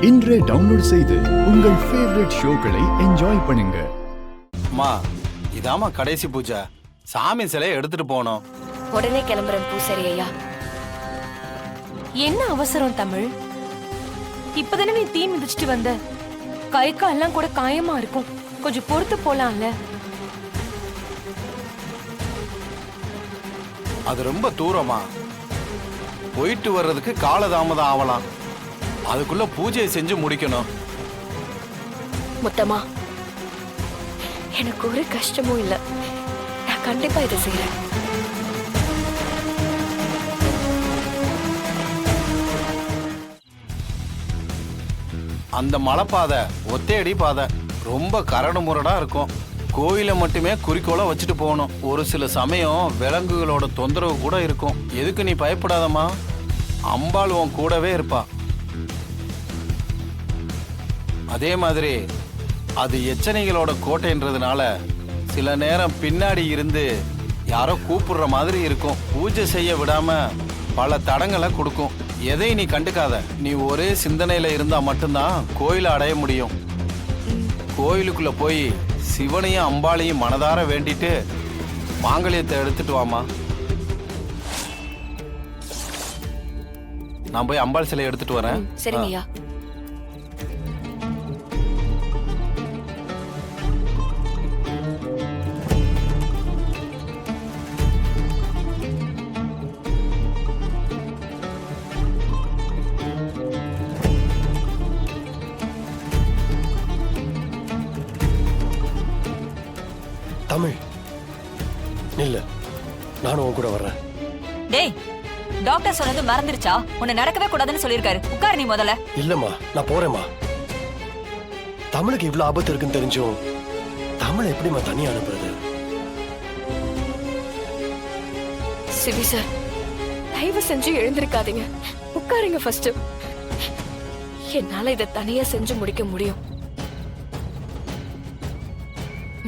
இன்றே டவுன்லோட் செய்து உங்கள் ஃபேவரட் ஷோக்களை என்ஜாய் பண்ணுங்க. அம்மா, இதாம்மா கடைசி பூஜை. சாமி சிலையை எடுத்துட்டு போனோம். உடனே கிளம்புறேன் பூசாரி ஐயா. என்ன அவசரம் தமிழ்? இப்பதானே நீ தீ மிதிச்சிட்டு வந்த. கை கால்லாம் கூட காயமா இருக்கும். கொஞ்சம் பொறுத்து போலாம்ல. அது ரொம்ப தூரமா, போயிட்டு வர்றதுக்கு காலதாமதம் ஆகலாம். அதுக்குள்ள பூஜையை செஞ்சு முடிக்கணும். முத்தமா, எனக்கு ஒரு கஷ்டமும் இல்ல. நான் கண்டிப்பா இதை செய்யறேன். அந்த மலைப்பாதை ஒத்தையடி பாதை, ரொம்ப கரடு முரடா இருக்கும். கோயிலை மட்டுமே குறிக்கோளா வச்சுட்டு போகணும். ஒரு சில சமயம் விலங்குகளோட தொந்தரவு கூட இருக்கும். எதுக்கு நீ பயப்படாதம்மா, அம்பாள் உன் கூடவே இருப்பா. அதே மாதிரி அது எச்சனைகளோட கோட்டைன்றதுனால சில நேரம் பின்னாடி இருந்து யாரோ கூப்பிடுற மாதிரி இருக்கும். பூஜை செய்ய விடாம பல தடங்களை கொடுக்கும். எதையும் நீ கண்டுக்காத. நீ ஒரே சிந்தனையில இருந்தா மட்டும்தான் கோயிலை அடைய முடியும். கோயிலுக்குள்ள போய் சிவனையும் அம்பாளையும் மனதார வேண்டிட்டு மாங்கல்யத்தை எடுத்துட்டு வாமா. நான் போய் அம்பாள் சிலையை எடுத்துட்டு வரேன். சரிங்கய்யா. தமிழ் இல்ல, நானும் உன் கூட வர்றேன். டேய், டாக்டர் சொன்னது மறந்துருச்சா? உன்னை நடக்கவே கூடாதுன்னு சொல்லிருக்காரு. உட்காரு நீ முதல்ல. இல்லம்மா, நான் போறேம்மா. தமிழுக்கு இவ்வளவு ஆபத்து இருக்குன்னு தெரிஞ்சும் தமிழை எப்படிம்மா தனியா அனுப்புறது? சிவி சார், தயவு செஞ்சு எழுந்திருக்காதீங்க. உட்காருங்க ஃபர்ஸ்ட். என்னால இதை தனியா செஞ்சு முடிக்க முடியும்.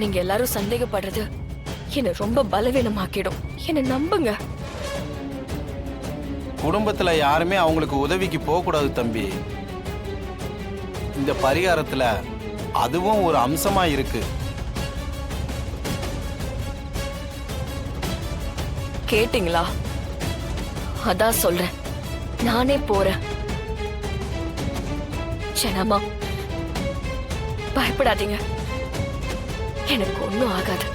நீங்க எல்லாரும் சந்தேகப்படுறது என்ன ரொம்ப பலவீனமாக்கிடும். என்ன நம்புங்க. குடும்பத்துல யாருமே அவங்களுக்கு உதவிக்கு போக கூடாது தம்பி. இந்த பரிகாரத்துல அதுவும் ஒரு அம்சமா இருக்கு. கேட்டீங்களா? அதான் சொல்றேன், நானே போறேன். ஜனமா, பயப்படாதீங்க. எனக்கு ஒண்ணும் ஆகாது.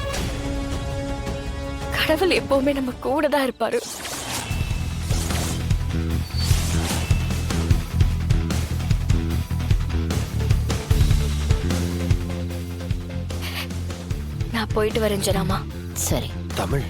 கடவுள் எப்பவுமே நம்ம கூட தான் இருப்பாரு. நான் போயிட்டு வரேன் ஜனாமா. சரி தமிழ்,